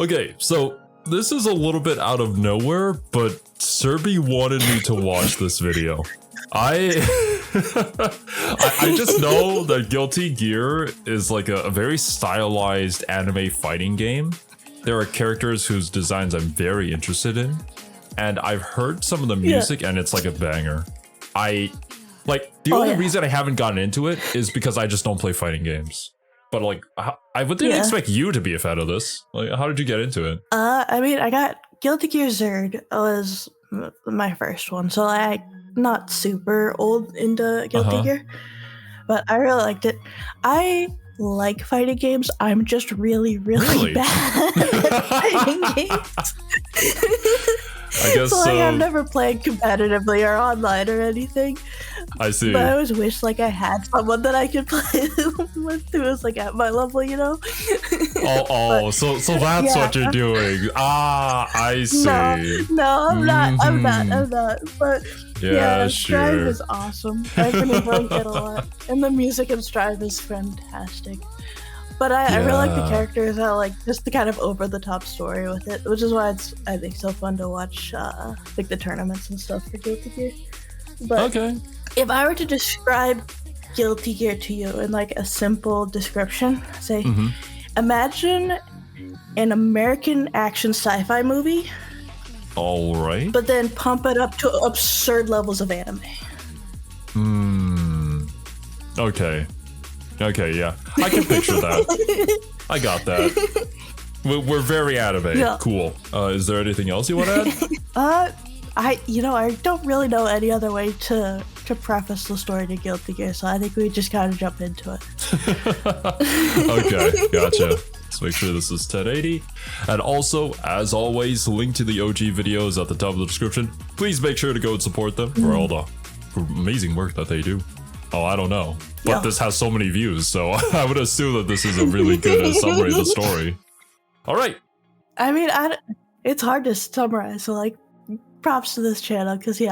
Okay, so this is a little bit out of nowhere, but Serby wanted me to watch this video. I just know that Guilty Gear is like a very stylized anime fighting game. There are characters whose designs I'm very interested in, and I've heard some of the music and it's like a banger. The only reason I haven't gotten into it is because I just don't play fighting games. But like, I didn't expect you to be a fan of this. Like, how did you get into it? I mean, I got Guilty Gear Zerd was my first one, so like not super old into Guilty Gear, but I really liked it. I like fighting games. I'm just really bad at fighting games. I guess so. I've never played competitively or online or anything. I see. But I always wish like I had someone that I could play with who was like at my level, you know? So that's what you're doing. I see. No, I'm not. But yeah, Strive is awesome. I've been enjoying it a lot. And the music in Strive is fantastic. But I really like the characters. I like just the kind of over-the-top story with it, which is why it's, I think, so fun to watch like the tournaments and stuff for Guilty Gear. But if I were to describe Guilty Gear to you in like a simple description, say, imagine an American action sci-fi movie. All right. But then pump it up to absurd levels of anime. Okay, yeah. I can picture that. I got that. We're very anime. Yeah. Cool. Is there anything else you want to add? I don't really know any other way to preface the story to Guilty Gear, so I think we just kind of jump into it. Okay, gotcha. Let's make sure this is 1080. And also, as always, link to the OG videos at the top of the description. Please make sure to go and support them for all the amazing work that they do. Oh, I don't know. But this has so many views, so I would assume that this is a really good summary of the story. All right. I mean, it's hard to summarize, so like, props to this channel, because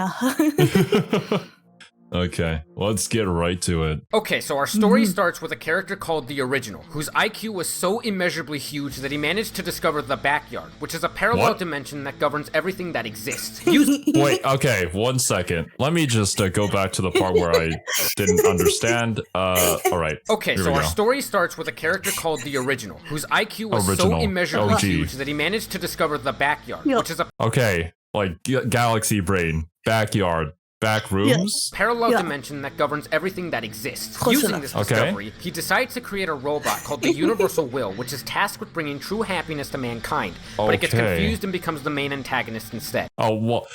Okay, let's get right to it. Okay, so our story starts with a character called the Original, whose IQ was so immeasurably huge that he managed to discover the Backyard, which is a parallel dimension that governs everything that exists. Wait, okay, 1 second. Let me just go back to the part where I didn't understand. Alright. Okay, so our story starts with a character called the Original, whose IQ was so immeasurably huge that he managed to discover the Backyard, which is a... Okay, like Galaxy Brain, Backyard. Back rooms? Parallel dimension that governs everything that exists. Using this discovery, he decides to create a robot called the Universal Will, which is tasked with bringing true happiness to mankind. But it gets confused and becomes the main antagonist instead. Oh, well,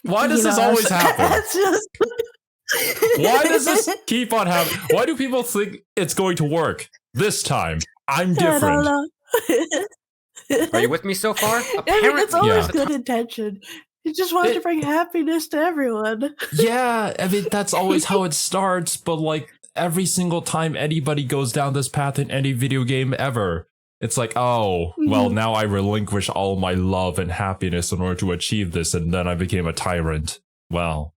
why does this always happen? Why does this keep on happening? Why do people think it's going to work? This time, I'm different. I don't know. Are you with me so far? Apparently, I mean, it's always good intention. He just wants to bring happiness to everyone. Yeah, I mean, that's always how it starts, but like every single time anybody goes down this path in any video game ever, it's like, oh, well, now I relinquish all my love and happiness in order to achieve this, and then I became a tyrant. Well.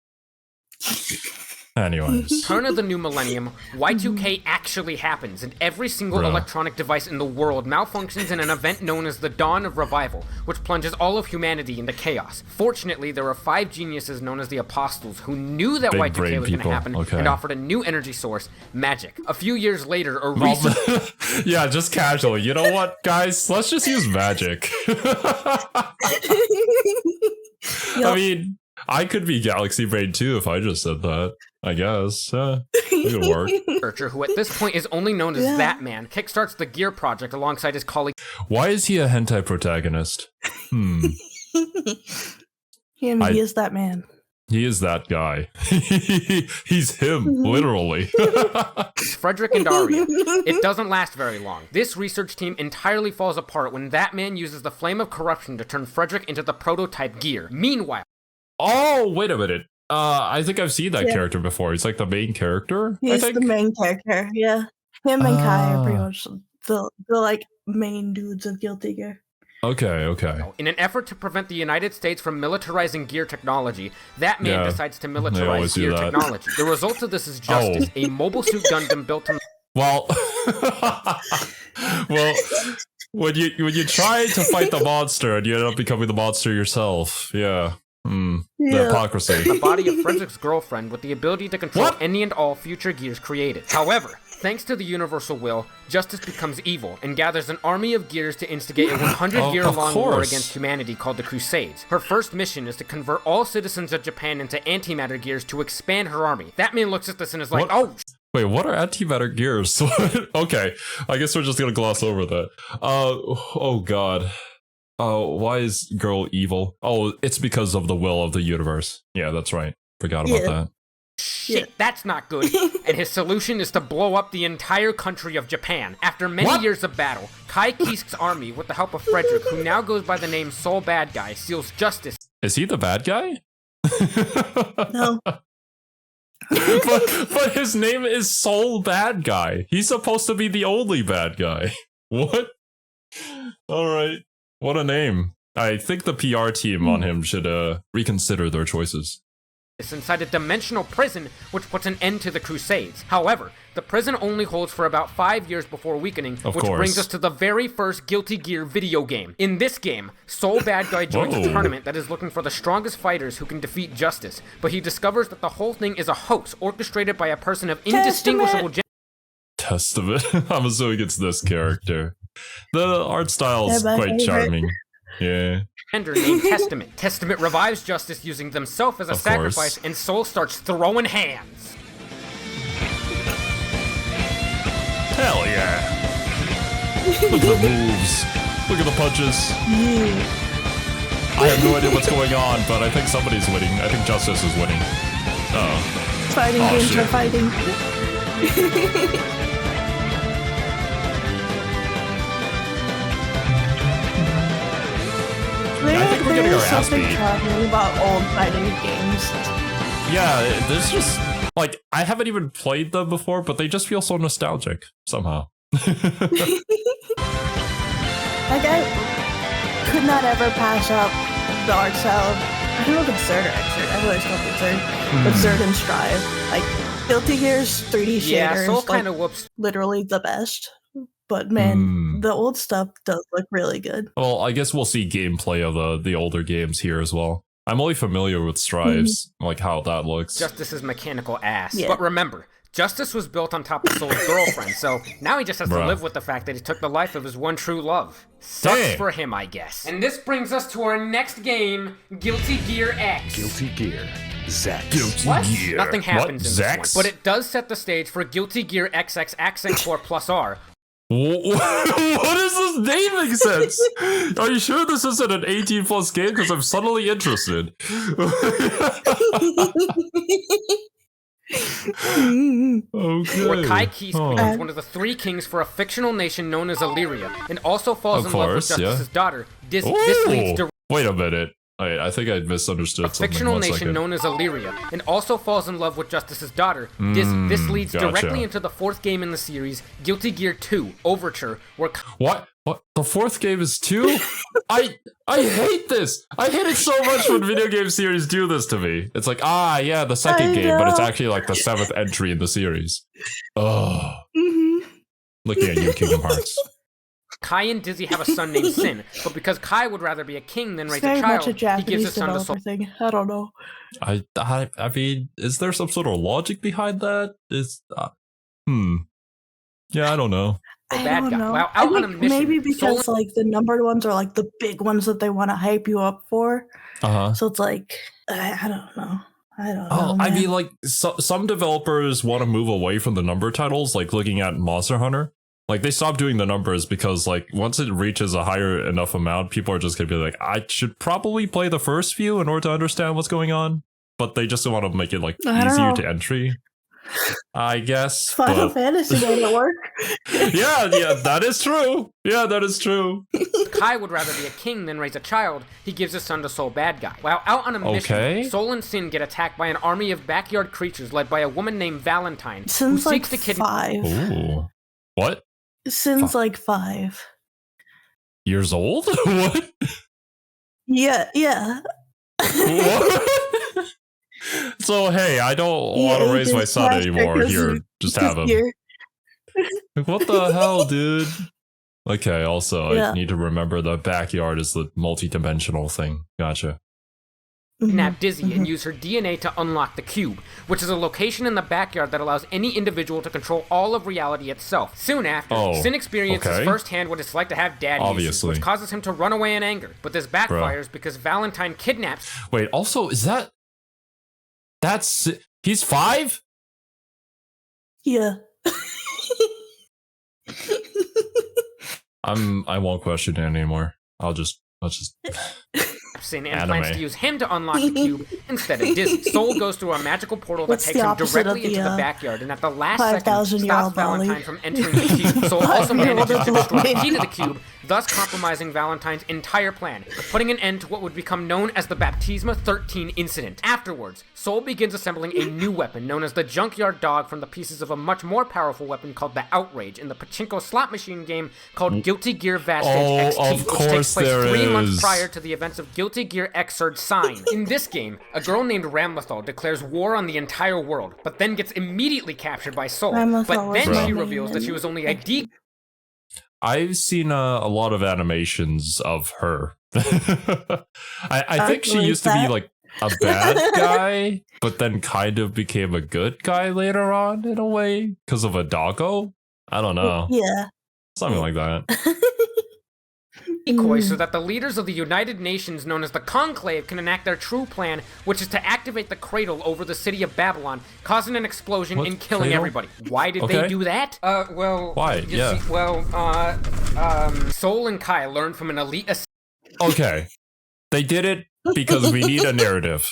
Anyways. Turn of the new millennium, Y2K actually happens, and every single electronic device in the world malfunctions in an event known as the Dawn of Revival, which plunges all of humanity into chaos. Fortunately, there are 5 geniuses known as the Apostles who knew that Y2K was going to happen and offered a new energy source, magic. A few years later, a recent... Yeah, just casually. You know what, guys? Let's just use magic. I mean... I could be Galaxy Brain too if I just said that. I guess. It could work. Researcher, who at this point is only known as That Man, kickstarts the Gear project alongside his colleague. Why is he a hentai protagonist? He is that man. He is that guy. He's him, literally. Frederick and Aria. It doesn't last very long. This research team entirely falls apart when That Man uses the flame of corruption to turn Frederick into the prototype Gear. Meanwhile... Oh, wait a minute. I think I've seen that character before. He's like the main character. He's the main character, yeah. Him and Kai are pretty much the like main dudes of Guilty Gear. Okay. In an effort to prevent the United States from militarizing Gear technology, That Man decides to militarize Gear technology. The result of this is Justice, a Mobile Suit Gundam built to... Well, when you try to fight the monster and you end up becoming the monster yourself. Yeah. The hypocrisy. The body of Frederick's girlfriend with the ability to control any and all future gears created. However, thanks to the universal will, Justice becomes evil and gathers an army of gears to instigate a 100-year-long war against humanity called the Crusades. Her first mission is to convert all citizens of Japan into antimatter gears to expand her army. That man looks at this and is like, Wait, what are antimatter gears? Okay, I guess we're just gonna gloss over that. Oh god. Why is girl evil? Oh, it's because of the will of the universe. Yeah, that's right. Forgot about that. Shit, that's not good. And his solution is to blow up the entire country of Japan. After many years of battle, Kai Kisk's army, with the help of Frederick, who now goes by the name Soul Bad Guy, seals justice. Is he the bad guy? No. but his name is Soul Bad Guy. He's supposed to be the only bad guy. What? Alright. What a name. I think the PR team on him should reconsider their choices. Inside a dimensional prison, which puts an end to the Crusades. However, the prison only holds for about 5 years before weakening, which brings us to the very first Guilty Gear video game. In this game, Soul Bad Guy joins a tournament that is looking for the strongest fighters who can defeat Justice, but he discovers that the whole thing is a hoax orchestrated by a person of indistinguishable gender. Testament? I'm assuming it's this character. The art style is quite charming. Yeah. Named Testament. Testament revives Justice using themselves as a sacrifice, and Soul starts throwing hands. Hell yeah. Look at the moves. Look at the punches. I have no idea what's going on, but I think somebody's winning. I think Justice is winning. Oh. Fighting games are fighting. I think we're getting our ass something beat. charming about old fighting games. Yeah, there's just like I haven't even played them before, but they just feel so nostalgic somehow. Like I could not ever pass up the art style of, I don't know if it's Zerd or Xerd. I always call it Zerd, but Zerd and Strive. Like Guilty Gear's 3D shaders, yeah, Soul kind of whoops. Literally the best. But man, the old stuff does look really good. Well, I guess we'll see gameplay of the older games here as well. I'm only familiar with Strives, like how that looks. Justice's mechanical ass. Yeah. But remember, Justice was built on top of Soul's girlfriend, so now he just has to live with the fact that he took the life of his one true love. Sucks for him, I guess. And this brings us to our next game, Guilty Gear X. Guilty Gear Zex. Guilty Gear. Nothing happens in this one, but it does set the stage for Guilty Gear XX Accent Core Plus R. What is this naming sense? Are you sure this isn't an 18 plus game? Because I'm suddenly interested. Okay. Where Kai Kisk becomes one of the three kings for a fictional nation known as Illyria, and also falls in love with Justice's daughter. This leads to... Wait a minute. I think I misunderstood something. Fictional nation known as Illyria, and also falls in love with Justice's daughter. This leads directly into the fourth game in the series, Guilty Gear 2 Overture, where... What? The fourth game is 2? I hate this! I hate it so much when video game series do this to me. It's like, yeah, the second game, but it's actually like the 7th entry in the series. Oh. Looking at you, Kingdom Hearts. Kai and Dizzy have a son named Sin, but because Kai would rather be a king than raise a child, he gives his son to Soul. Thing. I don't know. I mean, is there some sort of logic behind that? Yeah, I don't know. I don't know. Well, out on a mission, maybe because like the numbered ones are like the big ones that they want to hype you up for. So it's like I don't know. I mean, like some developers want to move away from the number titles, like looking at Monster Hunter. Like, they stopped doing the numbers because, like, once it reaches a higher enough amount, people are just going to be like, I should probably play the first few in order to understand what's going on. But they just want to make it, like, easier to entry. I guess. Final Fantasy doesn't work. yeah, that is true. Yeah, that is true. Kai would rather be a king than raise a child. He gives his son to Soul Bad Guy. While out on a mission, Soul and Sin get attacked by an army of backyard creatures led by a woman named Valentine, who seeks to kidnap... 5. Ooh. What? Sin's like 5 years old? What? Yeah. What? So hey, I don't want to raise my son anymore. Here, just have him. Like, what the hell, dude? Okay, also, I need to remember the backyard is the multi-dimensional thing. Gotcha. Kidnap Dizzy and use her DNA to unlock the cube, which is a location in the backyard that allows any individual to control all of reality itself. Soon after, Sin experiences firsthand what it's like to have daddy issues, which causes him to run away in anger. But this backfires because Valentine kidnaps... Wait, also, is that... That's... He's 5? Yeah. I won't question it anymore. Let's just... Sin and plans to use him to unlock the cube instead of Dizzy. Soul goes through a magical portal that takes him directly into the backyard, and at the last second stops Valentine from entering the cube. Soul also manages to destroy the key to the cube, thus compromising Valentine's entire plan, putting an end to what would become known as the Baptisma 13 incident. Afterwards, Soul begins assembling a new weapon known as the Junkyard Dog from the pieces of a much more powerful weapon called the Outrage in the pachinko slot machine game called Guilty Gear Vastage XT, which takes place 3 months prior to the events of Guilty Gear Xrd Sign. In this game, a girl named Ramlethal declares war on the entire world, but then gets immediately captured by Soul. But then she reveals that she was only a I've seen a lot of animations of her. I think she used to be like a bad guy, but then kind of became a good guy later on in a way because of a doggo. I don't know. Yeah. Something like that. Decoy so that the leaders of the United Nations known as the Conclave can enact their true plan, which is to activate the cradle over the city of Babylon, causing an explosion and killing everybody. Why did they do that? Why? Yeah. Soul and Kai learned from an elite Okay. They did it because we need a narrative.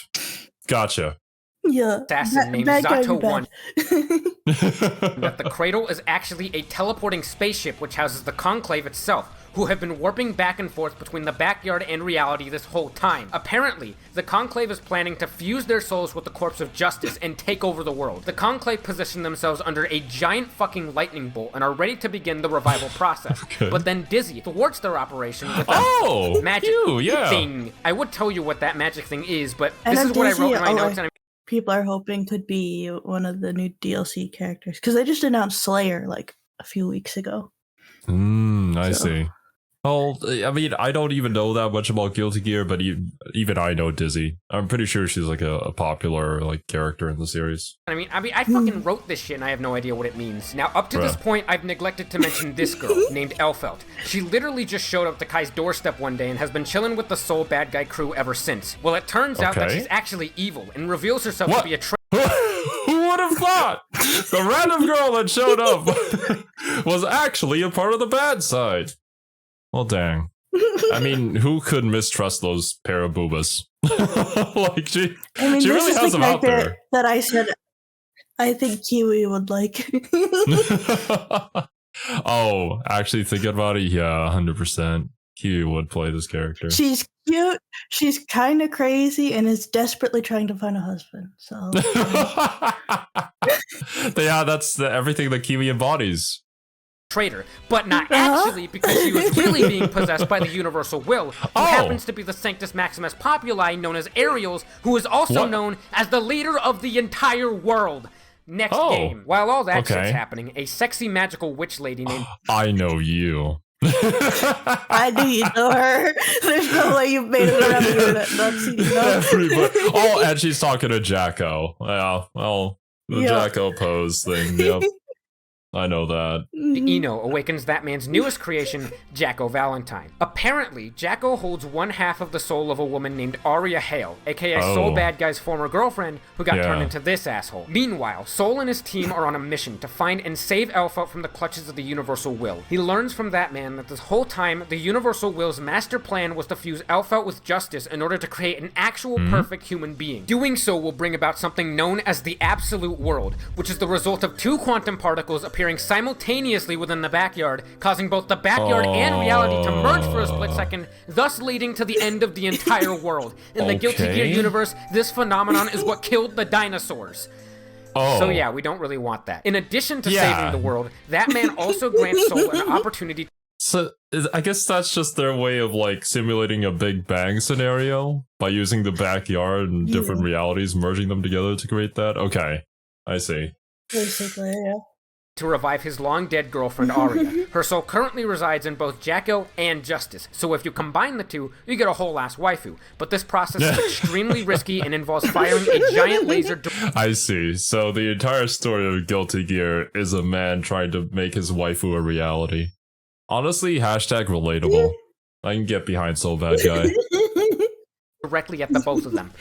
Gotcha. Yeah. Assassin named Zato-1 that the cradle is actually a teleporting spaceship which houses the Conclave itself, who have been warping back and forth between the backyard and reality this whole time. Apparently, the Conclave is planning to fuse their souls with the corpse of Justice and take over the world. The Conclave position themselves under a giant fucking lightning bolt and are ready to begin the revival process. But then Dizzy thwarts their operation with a magic thing. I would tell you what that magic thing is, but this is what I wrote in my notes. And people are hoping could be one of the new DLC characters, because they just announced Slayer like a few weeks ago. I see. Well, I mean, I don't even know that much about Guilty Gear, but even I know Dizzy. I'm pretty sure she's like a popular like character in the series. I mean, I fucking wrote this shit and I have no idea what it means. Now, up to this point, I've neglected to mention this girl named Elfelt. She literally just showed up to Kai's doorstep one day and has been chilling with the Soul Bad Guy crew ever since. Well, it turns out that she's actually evil and reveals herself to be a traitor. Who would have thought the random girl that showed up was actually a part of the bad side? Well, dang. I mean, who could mistrust those pair of boobas? Like, she really has them out there. That I said I think Kiwi would like. Oh, actually thinking about it, yeah, 100%. Kiwi would play this character. She's cute, she's kind of crazy, and is desperately trying to find a husband. So, yeah, that's everything that Kiwi embodies. Traitor, but not actually, because she was really being possessed by the Universal Will, who happens to be the Sanctus Maximus Populi, known as Ariels, who is also known as the leader of the entire world. Next game. While all that shit's happening, a sexy magical witch lady named... I know you. I knew you know her. There's no way you've made it around the internet not seen her. Oh, and she's talking to Jacko. Yeah, well, the Jacko pose thing, yep. I know that. Eno awakens that man's newest creation, Jacko Valentine. Apparently, Jacko holds one half of the soul of a woman named Aria Hale, aka Soul Bad Guy's former girlfriend, who got turned into this asshole. Meanwhile, Soul and his team are on a mission to find and save Elfelt from the clutches of the Universal Will. He learns from that man that this whole time, the Universal Will's master plan was to fuse Elfelt with Justice in order to create an actual perfect human being. Doing so will bring about something known as the Absolute World, which is the result of two quantum particles appearing simultaneously within the backyard, causing both the backyard and reality to merge for a split second, thus leading to the end of the entire world. In the Guilty Gear universe, this phenomenon is what killed the dinosaurs. So yeah, we don't really want that. In addition to saving the world, that man also grants Soul an opportunity. So I guess that's just their way of like simulating a Big Bang scenario by using the backyard and different realities, merging them together to create that. Okay, I see. Basically, yeah. to revive his long-dead girlfriend Aria. Her soul currently resides in both Jacko and Justice, so if you combine the two, you get a whole-ass waifu. But this process is extremely risky and involves firing a giant laser... I see. So the entire story of Guilty Gear is a man trying to make his waifu a reality. Honestly, hashtag relatable. I can get behind Soul Bad Guy. directly at the both of them.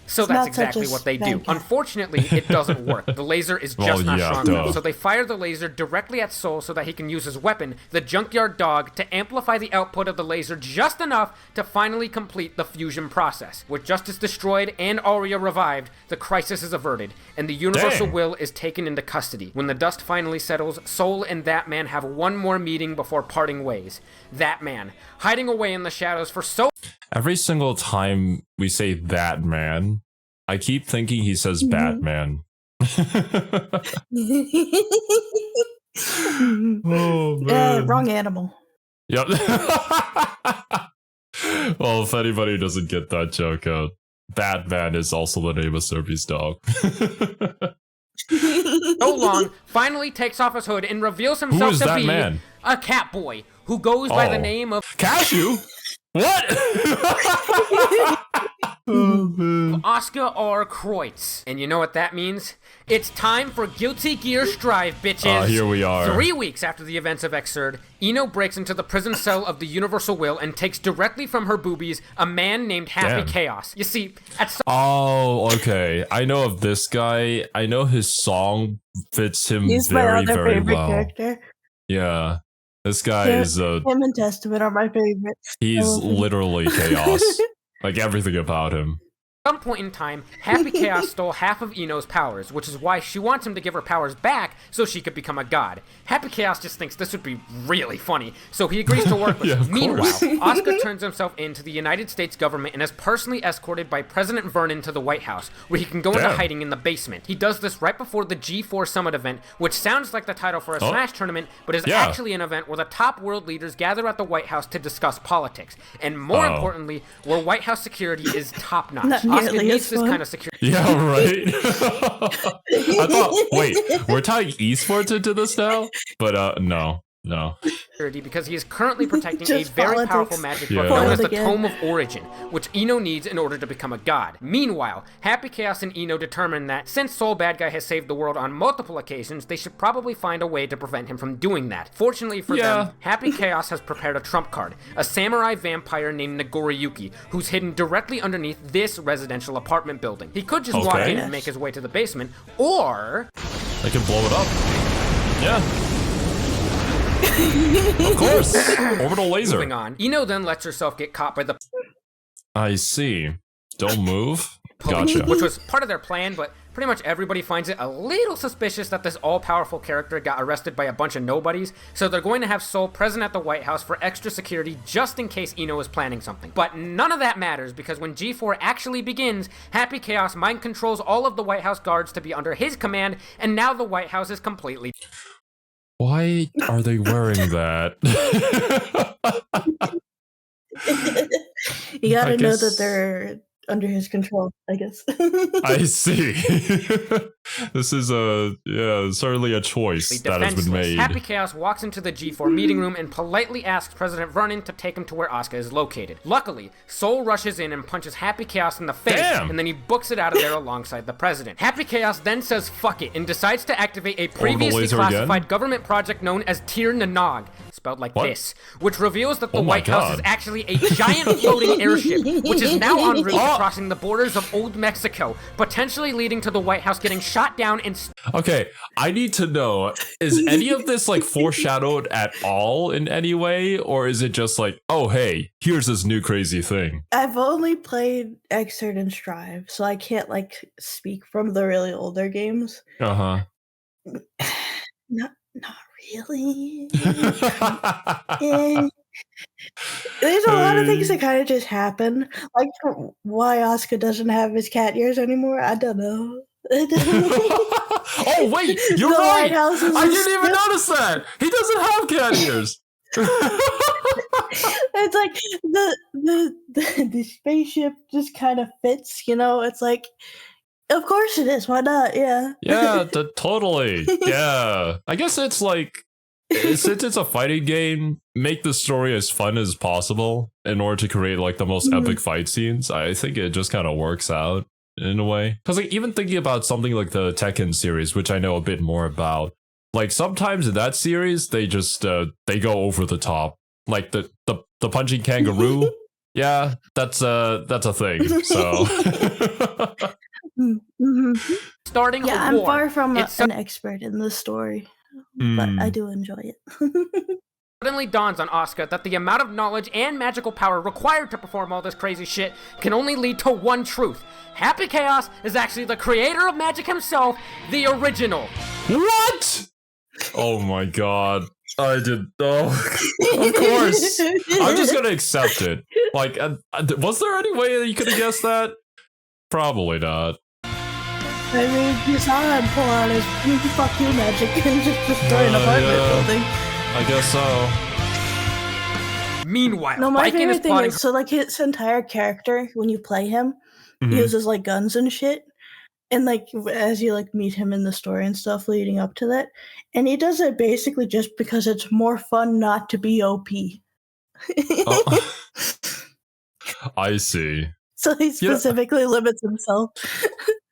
So that's exactly what they do. Unfortunately, it doesn't work. The laser is just not strong enough. So they fire the laser directly at Soul so that he can use his weapon, the Junkyard Dog, to amplify the output of the laser just enough to finally complete the fusion process. With Justice destroyed and Aria revived, the crisis is averted, and the Universal Will is taken into custody. When the dust finally settles, Soul and That Man have one more meeting before parting ways. That Man, hiding away in the shadows for so... Every single time we say That Man, I keep thinking he says Batman. Oh, man. Wrong animal. Yep. Well, if anybody doesn't get that joke out, Batman is also the name of Serby's dog. So Long finally takes off his hood and reveals himself to be a cat boy who goes by the name of Cashew. What? Oscar R. Kreutz. And you know what that means? It's time for Guilty Gear Strive, bitches! Here we are. 3 weeks after the events of Xrd, Ino breaks into the prison cell of the Universal Will and takes directly from her boobies a man named Happy Chaos. You see, at some... Oh, okay. I know of this guy. I know his song fits him He's very, my other very favorite well. Character. Yeah. This guy is him and Testament are my favorites. He's literally chaos. Like everything about him. At some point in time, Happy Chaos stole half of Ino's powers, which is why she wants him to give her powers back so she could become a god. Happy Chaos just thinks this would be really funny, so he agrees to work with her. Meanwhile, Oscar turns himself in to the United States government and is personally escorted by President Vernon to the White House, where he can go into hiding in the basement. He does this right before the G4 Summit event, which sounds like the title for a Smash tournament, but is actually an event where the top world leaders gather at the White House to discuss politics. And more importantly, where White House security is top-notch. Oscar needs this kind of security. Yeah, right. I thought, wait, we're tying esports into this now? But no. Because he is currently protecting a very powerful magic book known as the Tome of Origin, which Ino needs in order to become a god. Meanwhile, Happy Chaos and Ino determine that since Soul Bad Guy has saved the world on multiple occasions, they should probably find a way to prevent him from doing that. Fortunately for them, Happy Chaos has prepared a trump card, a samurai vampire named Nagoriyuki, who's hidden directly underneath this residential apartment building. He could just walk in and make his way to the basement, or... they can blow it up. Yeah. Of course! Orbital laser. Moving on, Ino then lets herself get caught by the... I see. Don't move? Police, Gotcha. which was part of their plan, but pretty much everybody finds it a little suspicious that this all-powerful character got arrested by a bunch of nobodies, so they're going to have Soul present at the White House for extra security just in case Ino is planning something. But none of that matters, because when G4 actually begins, Happy Chaos mind controls all of the White House guards to be under his command, and now the White House is completely... Why are they wearing that? You gotta know that they're under his control, I guess. I see. This is certainly a choice that has been made. Happy Chaos walks into the G4 meeting room and politely asks President Vernon to take him to where Asuka is located. Luckily, Soul rushes in and punches Happy Chaos in the face, and then he books it out of there alongside the president. Happy Chaos then says fuck it and decides to activate a previously classified government project known as Tir Nanog, spelled like this, which reveals that the White House is actually a giant floating airship, which is now en route crossing the borders of Old Mexico, potentially leading to the White House getting shot down and... Okay, I need to know, is any of this like foreshadowed at all in any way, or is it just like, oh hey, here's this new crazy thing? I've only played Xrd and Strive, so I can't like speak from the really older games. Not really. There's a lot of things that kind of just happen. Like why Oscar doesn't have his cat ears anymore, I don't know. Oh wait, you're right! I didn't even notice that! He doesn't have cat ears! It's like the spaceship just kind of fits, you know? It's like Of course it is. Why not? Yeah. Yeah, totally. Yeah. I guess it's like, since it's a fighting game, make the story as fun as possible in order to create like the most epic fight scenes. I think it just kind of works out in a way. Because like even thinking about something like the Tekken series, which I know a bit more about, like sometimes in that series they just they go over the top. Like the punching kangaroo. Yeah, that's a thing. So Starting yeah, a I'm war. far from It's an expert in this story, but I do enjoy it. suddenly dawns on Asuka that the amount of knowledge and magical power required to perform all this crazy shit can only lead to one truth. Happy Chaos is actually the creator of magic himself, the original. what? Oh my god. I did. Oh, of course. I'm just gonna accept it. Like, was there any way that you could have guessed that? Probably not. I mean, you saw him pull out his fuck you magic and just destroy an apartment building. I guess so. Meanwhile, No, my Baiken is favorite thing plotting is, so like his entire character, when you play him, he uses like guns and shit. And like as you like meet him in the story and stuff leading up to that, and he does it basically just because it's more fun not to be OP. Oh, I see. So he specifically limits himself.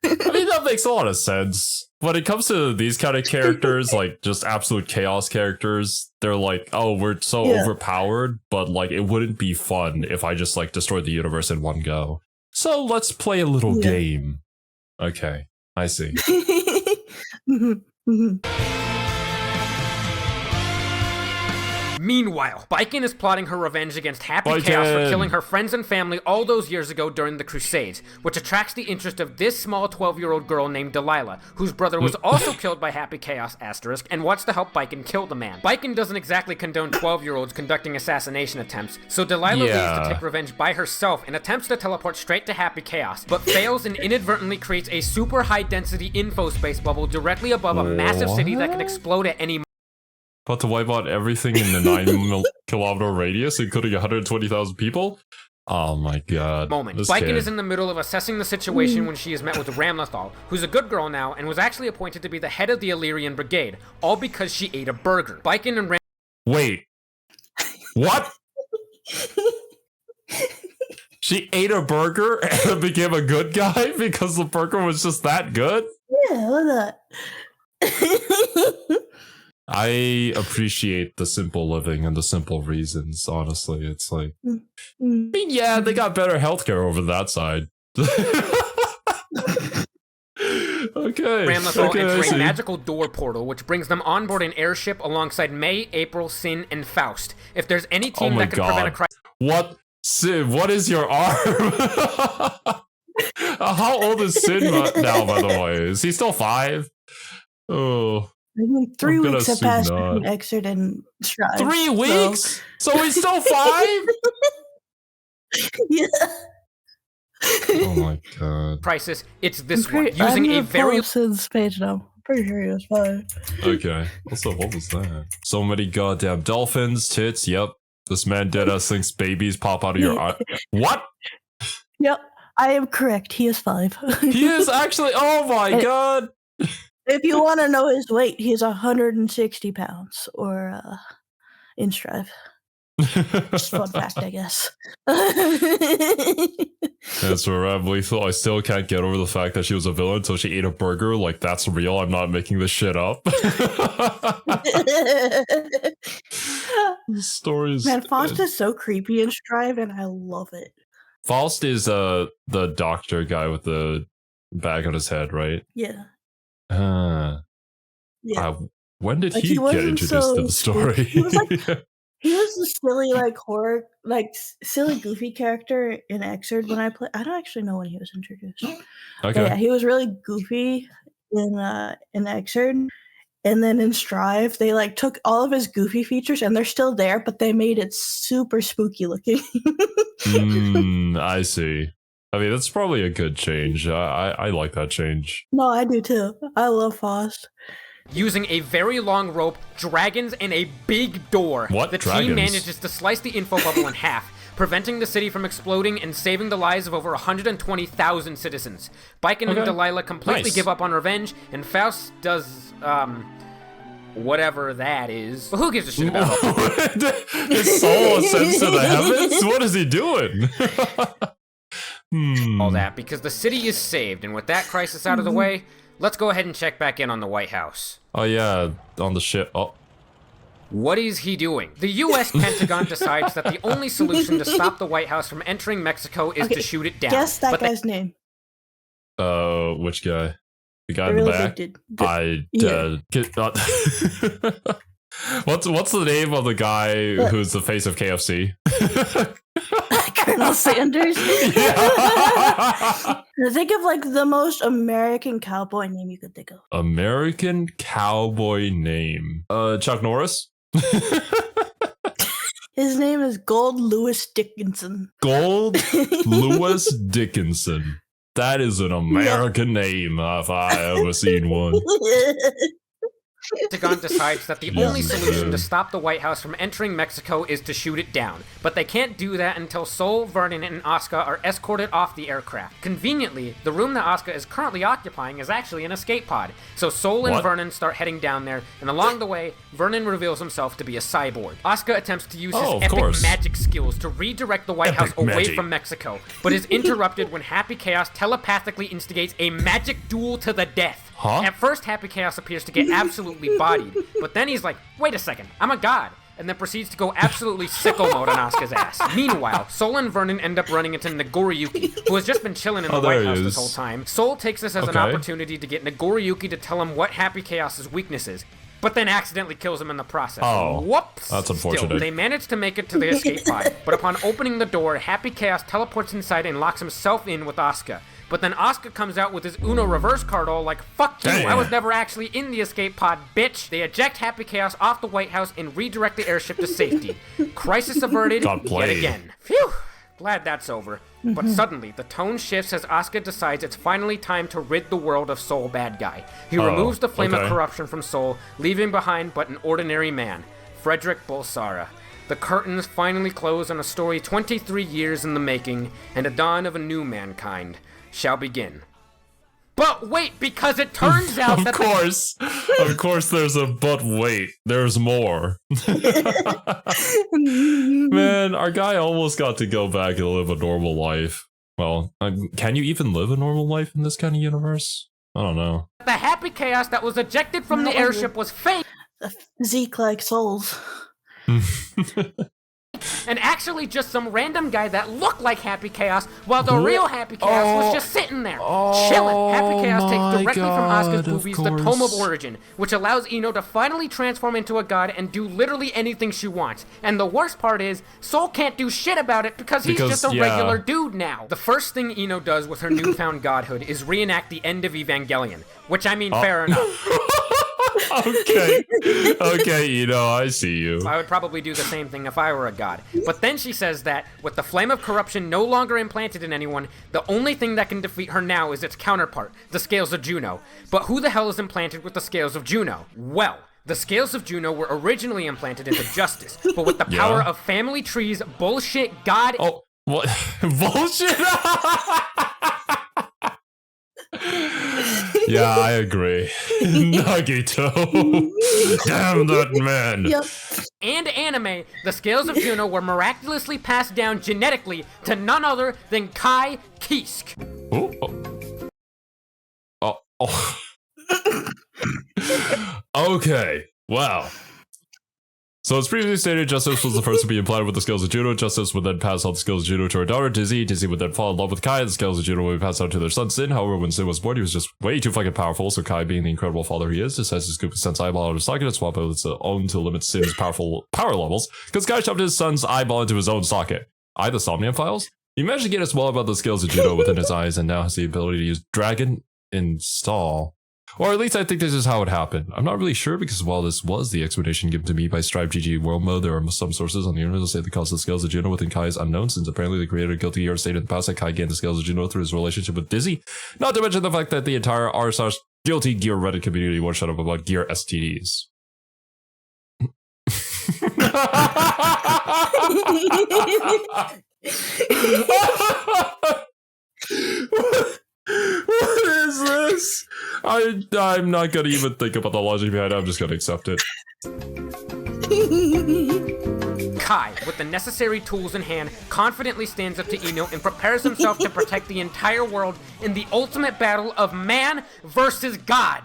I mean, that makes a lot of sense. When it comes to these kind of characters, like just absolute chaos characters, they're like, oh, we're so overpowered, but like it wouldn't be fun if I just like destroyed the universe in one go. So let's play a little game. Okay, I see. Meanwhile, Baiken is plotting her revenge against Happy Chaos for killing her friends and family all those years ago during the Crusades, which attracts the interest of this small 12-year-old girl named Delilah, whose brother was also killed by Happy Chaos *, and wants to help Baiken kill the man. Baiken doesn't exactly condone 12-year-olds conducting assassination attempts, so Delilah leaves to take revenge by herself and attempts to teleport straight to Happy Chaos, but fails and inadvertently creates a super high-density info space bubble directly above a massive city that can explode at any moment. About to wipe out everything in the 9-kilometer radius, including 120,000 people? Oh my god. Baiken is in the middle of assessing the situation when she is met with Ramlethal, who's a good girl now and was actually appointed to be the head of the Illyrian Brigade, all because she ate a burger. Baiken and Wait. What? She ate a burger and became a good guy because the burger was just that good? Yeah, why not? I appreciate the simple living and the simple reasons, honestly. It's like, I mean, yeah, they got better healthcare over that side. Okay. Ramlethal enter a magical door portal, which brings them on board an airship alongside May, April, Sin, and Faust. If there's any team that can prevent a crisis... What? Sin, what is your arm? How old is Sin now, by the way? Is he still 5? Oh... I mean, 3 weeks have passed between Exert and Strive. 3 weeks? So he's still 5? Yeah. Oh my god. Crisis, it's this one. Using a very... Since page now. Pretty sure he was 5. Okay. Also, what was that? So many goddamn dolphins, tits, yep. This man deadass thinks babies pop out of your eye. What? Yep, I am correct. He is 5. He is actually... Oh my god. If you want to know his weight, he's 160 pounds, or in Strive. Just fun fact, I guess. That's where I'm lethal. I still can't get over the fact that she was a villain, so she ate a burger. Like, that's real. I'm not making this shit up. The story is... Man, Faust is so creepy in Strive, and I love it. Faust is the doctor guy with the bag on his head, right? Yeah. When did like, he get introduced to the story? He was he was the silly, like, horror, like, silly, goofy character in Exerd when I play. I don't actually know when he was introduced. Okay. But yeah, he was really goofy in Exerd. And then in Strive, they, like, took all of his goofy features, and they're still there, but they made it super spooky looking. I see. I mean, that's probably a good change. I like that change. No, I do too. I love Faust. Using a very long rope, dragons, and a big door, What? the Dragons? team manages to slice the info bubble in half, preventing the city from exploding and saving the lives of over 120,000 citizens. Biken and Delilah completely give up on revenge, and Faust does, whatever that is. But who gives a shit about it? His soul ascends to the heavens? What is he doing? All that, because the city is saved, and with that crisis out of the way, let's go ahead and check back in on the White House. Oh yeah, on the ship. Oh. What is he doing? The U.S. Pentagon decides that the only solution to stop the White House from entering Mexico is to shoot it down. Guess that guy's name. Which guy? The guy in the back? What's the name of the guy who's the face of KFC? Colonel Sanders. Think of like the most American cowboy name you could think of. American cowboy name. Chuck Norris? His name is Gold Lewis Dickinson. Gold Lewis Dickinson. That is an American name if I ever seen one. Pentagon decides that the only solution to stop the White House from entering Mexico is to shoot it down. But they can't do that until Sol, Vernon, and Asuka are escorted off the aircraft. Conveniently, the room that Asuka is currently occupying is actually an escape pod. So Sol and Vernon start heading down there, and along the way, Vernon reveals himself to be a cyborg. Asuka attempts to use his epic magic skills to redirect the White House away from Mexico, but is interrupted when Happy Chaos telepathically instigates a magic duel to the death. At first, Happy Chaos appears to get absolutely bodied, but then he's like, wait a second, I'm a god, and then proceeds to go absolutely sicko mode on Asuka's ass. Meanwhile, Sol and Vernon end up running into Nagoriyuki, who has just been chilling in the White House this whole time. Sol takes this as an opportunity to get Nagoriyuki to tell him what Happy Chaos's weakness is, but then accidentally kills him in the process. Whoops! That's unfortunate. Still, they manage to make it to the escape pod, but upon opening the door, Happy Chaos teleports inside and locks himself in with Asuka. But then Asuka comes out with his Uno reverse card all like, fuck you, I was never actually in the escape pod, bitch. They eject Happy Chaos off the White House and redirect the airship to safety. Crisis averted yet again. Phew, glad that's over. But suddenly, the tone shifts as Asuka decides it's finally time to rid the world of Sol Bad Guy. He removes the flame of corruption from Sol, leaving behind but an ordinary man, Frederick Bulsara. The curtains finally close on a story 23 years in the making, and a dawn of a new mankind shall begin. But wait, because it turns out that of course there's a but wait, there's more. Man, our guy almost got to go back and live a normal life. Well, can you even live a normal life in this kind of universe? I don't know. The Happy Chaos that was ejected from the airship was fake. A physique like souls. And actually just some random guy that looked like Happy Chaos, while the real Happy Chaos was just sitting there, chilling. Happy Chaos takes directly from Asuka's movies the Tome of Origin, which allows Ino to finally transform into a god and do literally anything she wants. And the worst part is, Sol can't do shit about it because he's just a regular dude now. The first thing Ino does with her newfound godhood is reenact the end of Evangelion, which I mean, fair enough. Okay, I see you. I would probably do the same thing if I were a god. But then she says that, with the flame of corruption no longer implanted in anyone, the only thing that can defeat her now is its counterpart, the Scales of Juno. But who the hell is implanted with the Scales of Juno? Well, the Scales of Juno were originally implanted into Justice, but with the power of family trees, bullshit, god... Oh, what? Bullshit? Yeah, I agree. Nagito. Damn that man. Yep. And anime, the Scales of Juno were miraculously passed down genetically to none other than Kai Kisk. Okay, wow. So as previously stated, Justice was the first to be implanted with the Scales of Juno. Justice would then pass on the Scales of Juno to her daughter, Dizzy. Dizzy would then fall in love with Kai, and the Scales of Juno would be passed on to their son, Sin. However, when Sin was born, he was just way too fucking powerful, so Kai, being the incredible father he is, decides to scoop his son's eyeball out of his socket and swap it with its own to limit Sin's power levels, because Kai shoved his son's eyeball into his own socket. The Somnium Files? He managed to get a small amount of the Scales of Juno within his eyes, and now has the ability to use Dragon Install. Or at least I think this is how it happened. I'm not really sure, because while this was the explanation given to me by Stripe GG World Mode, there are some sources on the internet that say the cause of the Scales of Juno within Kai is unknown, since apparently the creator Guilty Gear stated in the past that Kai gained the Scales of Juno through his relationship with Dizzy. Not to mention the fact that the entire r/Guilty Gear Reddit community won't shut up about gear STDs. What is this? I'm not gonna even think about the logic behind it. I'm just gonna accept it. Kai, with the necessary tools in hand, confidently stands up to Ino and prepares himself to protect the entire world in the ultimate battle of man versus God.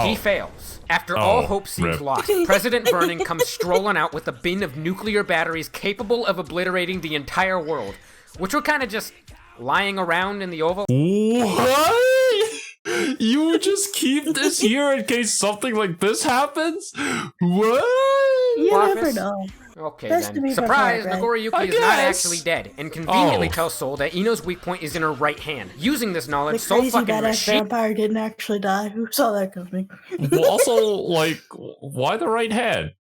He fails. After all hope seems lost, President Vernon comes strolling out with a bin of nuclear batteries capable of obliterating the entire world, which were kind of just lying around in the Oval. What? You would just keep this here in case something like this happens? What? You never know. Okay Best to then. be Surprise! prepared, right? Nagoriyuki is not actually dead, and conveniently tells Soul that Ino's weak point is in her right hand. Using this knowledge, The Soul crazy fucking badass vampire didn't actually die. Who saw that coming? Well, also, like, why the right hand?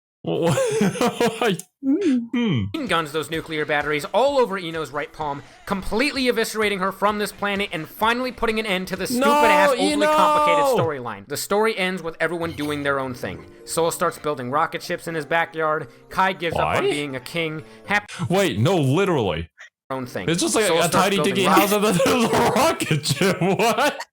guns those nuclear batteries all over Ino's right palm, completely eviscerating her from this planet and finally putting an end to the stupid-ass, overly complicated storyline. The story ends with everyone doing their own thing. Soul starts building rocket ships in his backyard, Kai gives up on being a king, Wait, no, literally. Own thing. It's just like Soul a tiny building dinky house and then there's a rocket ship. What?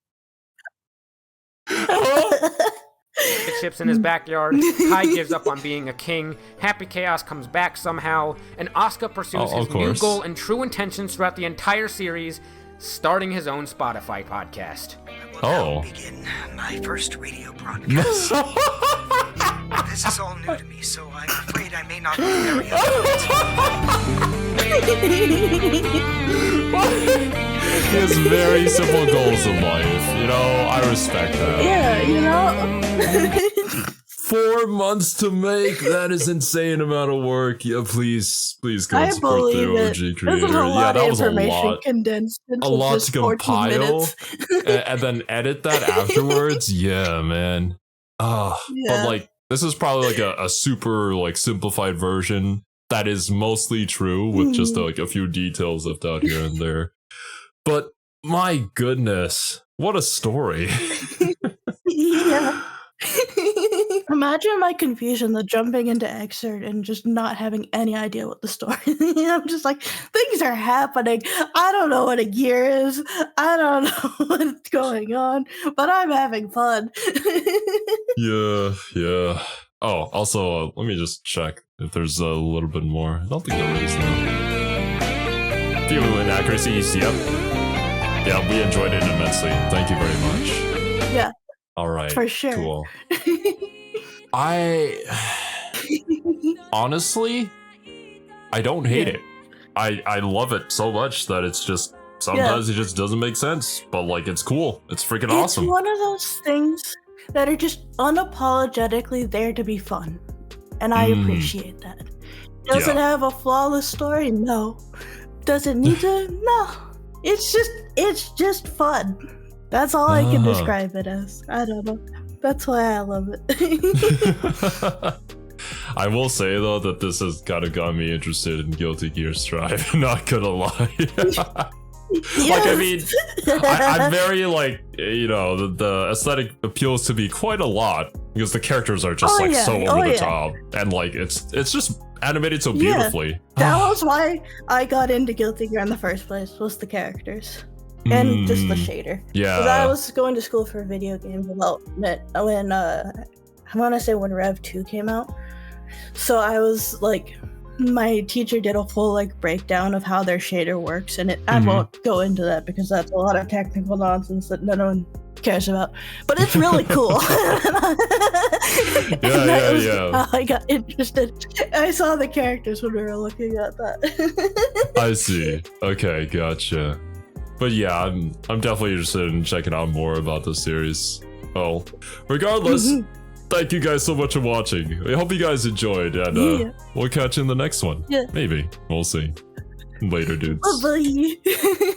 Ships in his backyard, Kai gives up on being a king, Happy Chaos comes back somehow, and Asuka pursues his new goal and true intentions throughout the entire series, starting his own Spotify podcast. I will now begin my first radio broadcast. This is all new to me, so I'm afraid I may not be very He has very simple goals in life. You know, I respect that. Yeah, you know? 4 months to make. That is insane amount of work. Yeah, please go support the OG creator. Yeah, that was a lot. Condensed into A lot just to 14 compile minutes. and then edit that afterwards. Yeah, man. But like, this is probably like a super like simplified version that is mostly true with just like a few details left out here and there. But my goodness, what a story. Yeah. Imagine my confusion, the jumping into excerpt and just not having any idea what the story is. I'm just like, things are happening. I don't know what a gear is. I don't know what's going on, but I'm having fun. Yeah. Oh, also, let me just check if there's a little bit more. I don't think there is, though. Few inaccuracies, yep. Yeah, we enjoyed it immensely. Thank you very much. Yeah. All right. For sure. Cool. Honestly, I don't hate it. I love it so much that it's just sometimes it just doesn't make sense, but like it's cool. It's freaking awesome. It's one of those things that are just unapologetically there to be fun, and I appreciate that. Does it have a flawless story? No. Does it need to? No. It's just fun. That's all I can describe it as. I don't know. That's why I love it. I will say though that this has kind of got me interested in Guilty Gear Strive. Not gonna lie. Like, I mean, I'm very like, you know, the aesthetic appeals to me quite a lot because the characters are just so over the top, and like it's just animated so beautifully. That was why I got into Guilty Gear in the first place, was the characters. And just the shader. Yeah. Because I was going to school for video game development when, I want to say when Rev 2 came out. So I was like, my teacher did a full like breakdown of how their shader works. And I won't go into that because that's a lot of technical nonsense that no one cares about. But it's really cool. Yeah. I got interested. I saw the characters when we were looking at that. I see. Okay, gotcha. But yeah, I'm definitely interested in checking out more about the series. Well, regardless, thank you guys so much for watching. I hope you guys enjoyed, and we'll catch you in the next one. Yeah. Maybe. We'll see. Later, dudes. Bye-bye.